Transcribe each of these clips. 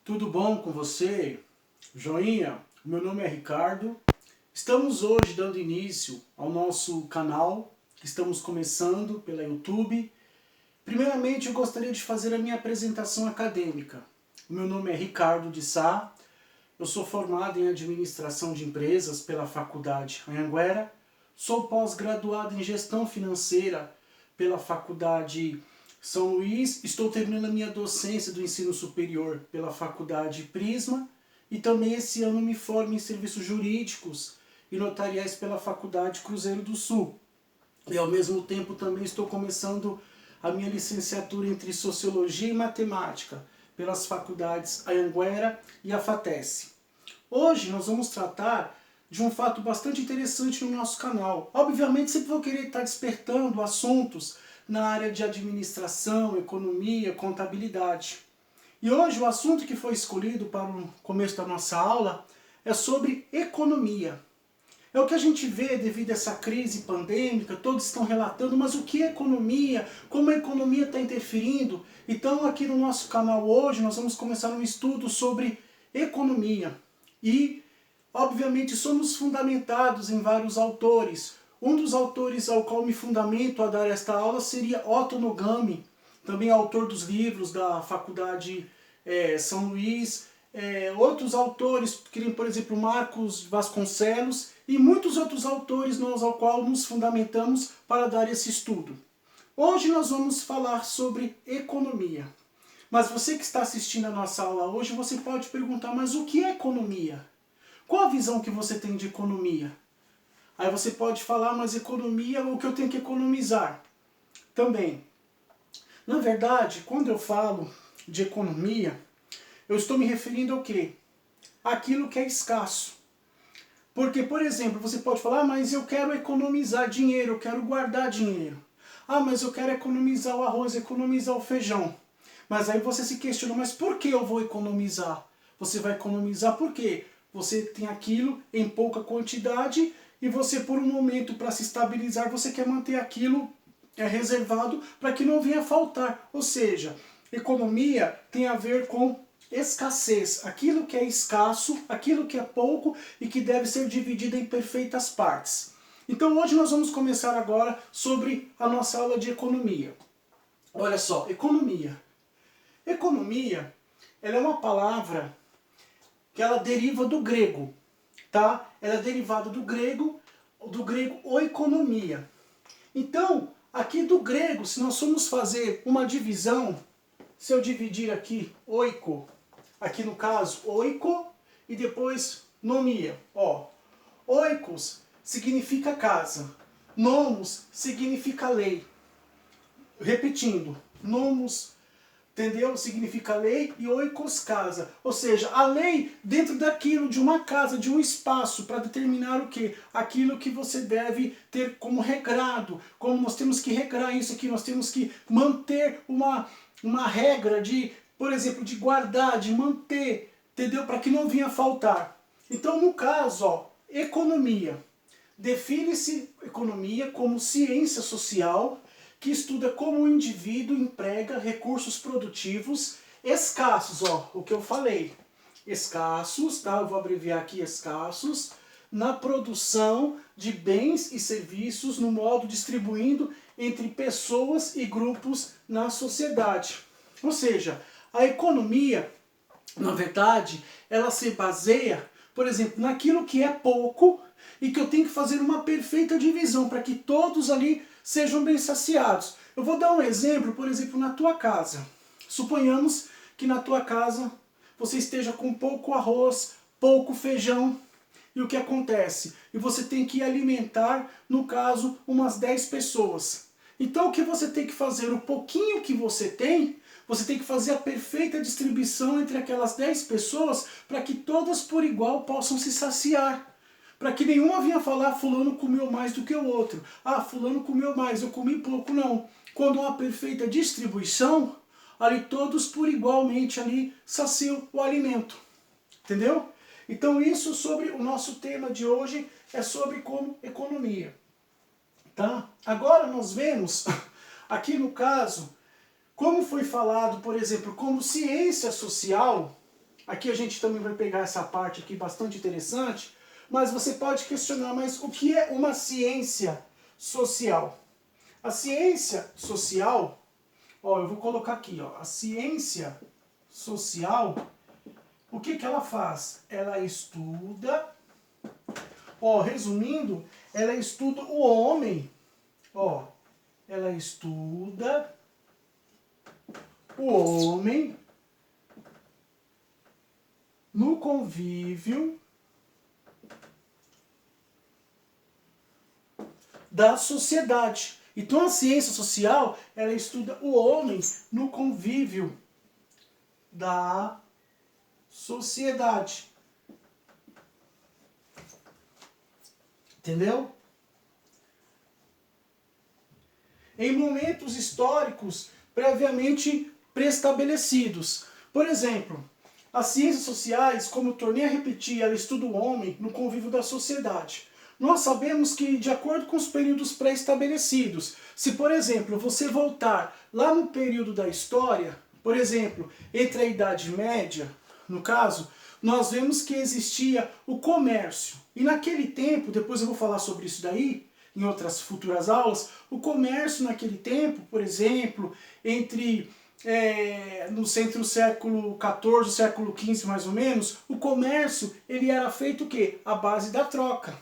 Tudo bom com você? Joinha? Meu nome é Ricardo. Estamos hoje dando início ao nosso canal, que estamos começando pela YouTube. Primeiramente, eu gostaria de fazer a minha apresentação acadêmica. O meu nome é Ricardo de Sá. Eu sou formado em Administração de Empresas pela Faculdade Anhanguera. Sou pós-graduado em Gestão Financeira pela Faculdade São Luís. Estou terminando a minha docência do ensino superior pela Faculdade Prisma. E também esse ano me formo em Serviços Jurídicos e Notariais pela Faculdade Cruzeiro do Sul. E ao mesmo tempo também estou começando a minha licenciatura entre Sociologia e Matemática pelas faculdades Anhanguera e Afatece. Hoje nós vamos tratar de um fato bastante interessante no nosso canal. Obviamente sempre vou querer estar despertando assuntos na área de administração, economia, contabilidade. E hoje o assunto que foi escolhido para o começo da nossa aula é sobre economia. É o que a gente vê devido a essa crise pandêmica, todos estão relatando, mas o que é economia? Como a economia está interferindo? Então aqui no nosso canal hoje nós vamos começar um estudo sobre economia. E, obviamente, somos fundamentados em vários autores. Um dos autores ao qual me fundamento a dar esta aula seria Otto Nogami, também autor dos livros da Faculdade São Luís. Outros autores, por exemplo, Marcos Vasconcelos e muitos outros autores ao qual nos fundamentamos para dar esse estudo. Hoje nós vamos falar sobre economia. Mas você que está assistindo a nossa aula hoje, você pode perguntar, mas o que é economia? Qual a visão que você tem de economia? Aí você pode falar, mas economia é o que eu tenho que economizar. Também. Na verdade, quando eu falo de economia, eu estou me referindo ao quê? Aquilo que é escasso. Porque, por exemplo, você pode falar, mas eu quero economizar dinheiro, eu quero guardar dinheiro. Ah, mas eu quero economizar o arroz, economizar o feijão. Mas aí você se questiona, mas por que eu vou economizar? Você vai economizar por quê? Você tem aquilo em pouca quantidade e você, por um momento, para se estabilizar, você quer manter aquilo reservado para que não venha a faltar. Ou seja, economia tem a ver com escassez, aquilo que é escasso, aquilo que é pouco e que deve ser dividido em perfeitas partes. Então hoje nós vamos começar agora sobre a nossa aula de economia. Olha só, economia. Economia, ela é uma palavra que ela deriva do grego, tá? Ela é derivada do grego oikonomia. Então, aqui do grego, se nós formos fazer uma divisão, se eu dividir aqui oiko, aqui no caso oiko e depois nomia, ó. Oikos significa casa, nomos significa lei. Repetindo, nomos, entendeu? Significa lei e oikos casa. Ou seja, a lei dentro daquilo, de uma casa, de um espaço, para determinar o quê? Aquilo que você deve ter como regrado. Como nós temos que regrar isso aqui, nós temos que manter uma regra de, por exemplo, de guardar, de manter, entendeu? Para que não venha a faltar. Então, no caso, ó, economia. Define-se economia como ciência social que estuda como o indivíduo emprega recursos produtivos escassos, ó, o que eu falei, escassos, tá? Eu vou abreviar aqui, escassos, na produção de bens e serviços, no modo distribuindo entre pessoas e grupos na sociedade. Ou seja, a economia, na verdade, ela se baseia, por exemplo, naquilo que é pouco e que eu tenho que fazer uma perfeita divisão para que todos ali sejam bem saciados. Eu vou dar um exemplo, por exemplo, na tua casa. Suponhamos que na tua casa você esteja com pouco arroz, pouco feijão. E o que acontece? E você tem que alimentar, no caso, umas 10 pessoas. Então o que você tem que fazer? O pouquinho que você tem que fazer a perfeita distribuição entre aquelas 10 pessoas para que todas por igual possam se saciar. Para que nenhuma venha falar, fulano comeu mais do que o outro. Ah, fulano comeu mais, eu comi pouco. Não. Quando há uma perfeita distribuição, ali todos por igualmente ali saciam o alimento. Entendeu? Então isso sobre o nosso tema de hoje é sobre como economia. Tá? Agora nós vemos, aqui no caso, como foi falado, por exemplo, como ciência social, Aqui a gente também vai pegar essa parte aqui bastante interessante, mas você pode questionar, mas o que é uma ciência social? A ciência social, ó, eu vou colocar aqui, ó, a ciência social, o que que ela faz? Ela estuda, ó, resumindo, ela estuda o homem, ó, ela estuda o homem no convívio da sociedade. Então a ciência social, ela estuda o homem no convívio da sociedade. Entendeu? Em momentos históricos previamente preestabelecidos. Por exemplo, as ciências sociais, como eu tornei a repetir, ela estuda o homem no convívio da sociedade. Nós sabemos que, de acordo com os períodos pré-estabelecidos, se, por exemplo, você voltar lá no período da história, por exemplo, entre a Idade Média, no caso, nós vemos que existia o comércio. E naquele tempo, depois eu vou falar sobre isso daí, em outras futuras aulas, o comércio naquele tempo, por exemplo, entre no século XIV, século XV mais ou menos, o comércio ele era feito o quê? À base da troca.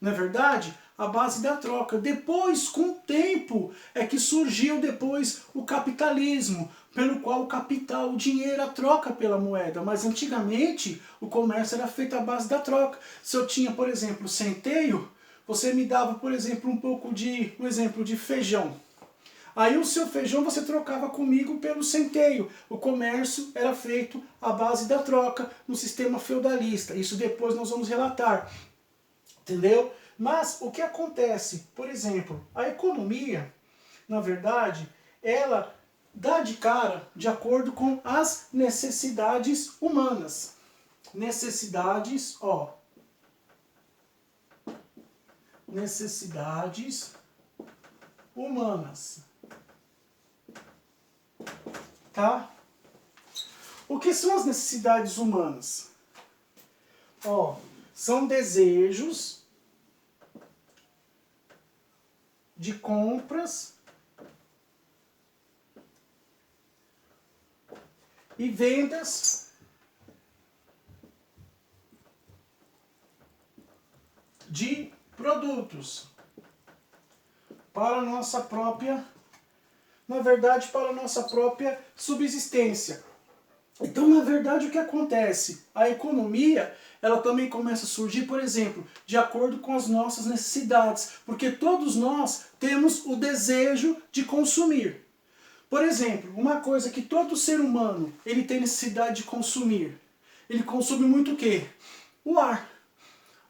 Não é verdade? A base da troca. Depois, com o tempo, é que surgiu depois o capitalismo, pelo qual o capital, o dinheiro, a troca pela moeda. Mas antigamente, o comércio era feito à base da troca. Se eu tinha, por exemplo, centeio, você me dava, por exemplo, um exemplo de feijão. Aí o seu feijão você trocava comigo pelo centeio. O comércio era feito à base da troca no sistema feudalista. Isso depois nós vamos relatar. Entendeu? Mas o que acontece? Por exemplo, a economia, na verdade, ela dá de cara de acordo com as necessidades humanas. Necessidades, ó. Necessidades humanas. Tá? O que são as necessidades humanas? Ó, são desejos de compras e vendas de produtos para a nossa própria, na verdade, para a nossa própria subsistência. Então, na verdade, o que acontece? A economia, ela também começa a surgir, por exemplo, de acordo com as nossas necessidades, porque todos nós temos o desejo de consumir. Por exemplo, uma coisa que todo ser humano ele tem necessidade de consumir. Ele consome muito o quê? O ar.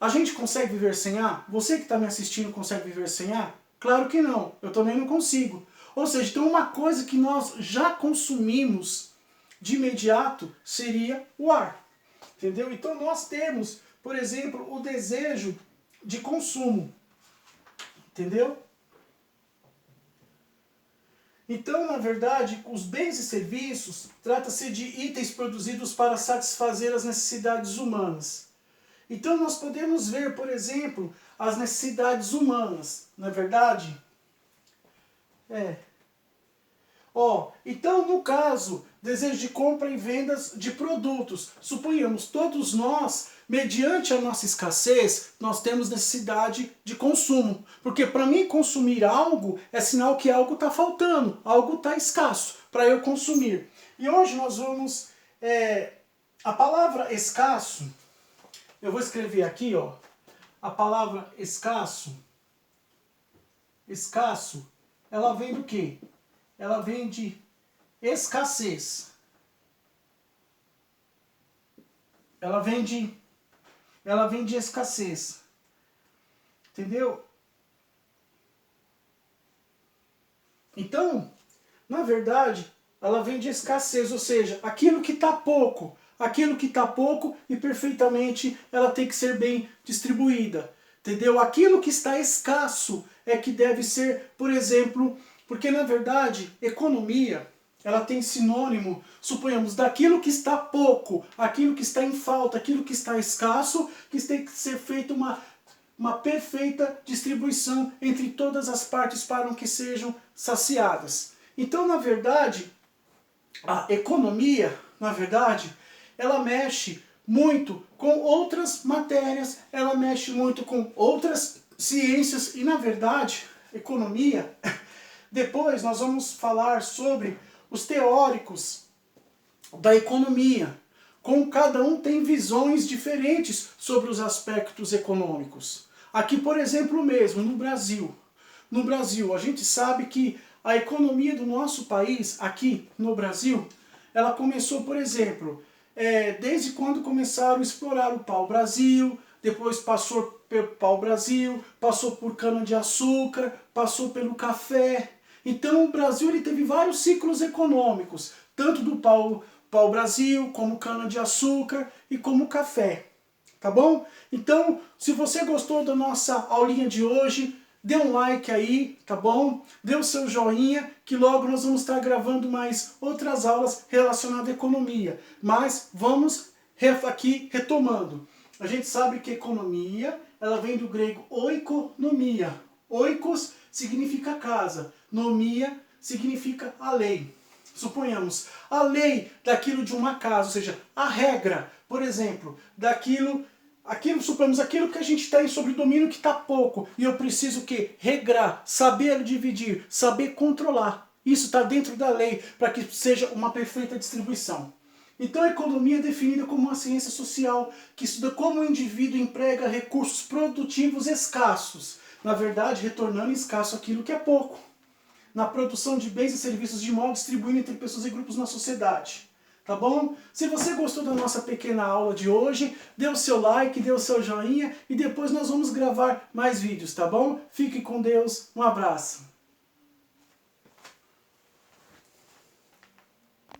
A gente consegue viver sem ar? Você que está me assistindo consegue viver sem ar? Claro que não, eu também não consigo. Ou seja, então uma coisa que nós já consumimos de imediato seria o ar. Entendeu? Então nós temos, por exemplo, o desejo de consumo. Entendeu? Então, na verdade, os bens e serviços trata-se de itens produzidos para satisfazer as necessidades humanas. Então nós podemos ver, por exemplo, as necessidades humanas, não é verdade? Então no caso, desejo de compra e vendas de produtos. Suponhamos, todos nós, mediante a nossa escassez, nós temos necessidade de consumo. Porque para mim consumir algo é sinal que algo está faltando, algo está escasso para eu consumir. E hoje nós vamos... a palavra escasso, eu vou escrever aqui, ó, a palavra escasso, ela vem do quê? Ela vem de escassez. Ela vem de escassez. Entendeu? Então, na verdade, ela vem de escassez, ou seja, aquilo que está pouco. Aquilo que está pouco e perfeitamente ela tem que ser bem distribuída. Entendeu? Aquilo que está escasso é que deve ser, por exemplo, porque na verdade, economia, ela tem sinônimo, suponhamos, daquilo que está pouco, aquilo que está em falta, aquilo que está escasso, que tem que ser feita uma perfeita distribuição entre todas as partes para que sejam saciadas. Então, na verdade, a economia, na verdade, ela mexe muito com outras matérias, ela mexe muito com outras ciências e, na verdade, economia, depois nós vamos falar sobre os teóricos da economia, como cada um tem visões diferentes sobre os aspectos econômicos. Aqui, por exemplo, mesmo, no Brasil, a gente sabe que a economia do nosso país, aqui no Brasil, ela começou, por exemplo, desde quando começaram a explorar o pau-brasil, depois passou pelo pau-brasil, passou por cana-de-açúcar, passou pelo café. Então o Brasil ele teve vários ciclos econômicos, tanto do pau-brasil, como cana-de-açúcar e como café. Tá bom? Então, se você gostou da nossa aulinha de hoje, dê um like aí, tá bom? Dê o seu joinha, que logo nós vamos estar gravando mais outras aulas relacionadas à economia. Mas vamos aqui retomando. A gente sabe que economia, ela vem do grego oikonomia. Oikos significa casa, nomia significa a lei. Suponhamos, a lei daquilo de uma casa, ou seja, a regra, por exemplo, suponhamos aquilo que a gente tem sobre domínio que está pouco, e eu preciso o quê? Regrar, saber dividir, saber controlar. Isso está dentro da lei, para que seja uma perfeita distribuição. Então a economia é definida como uma ciência social, que estuda como o indivíduo emprega recursos produtivos escassos, na verdade retornando escasso aquilo que é pouco, na produção de bens e serviços de modo distribuindo entre pessoas e grupos na sociedade. Tá bom? Se você gostou da nossa pequena aula de hoje, dê o seu like, dê o seu joinha e depois nós vamos gravar mais vídeos, tá bom? Fique com Deus, um abraço.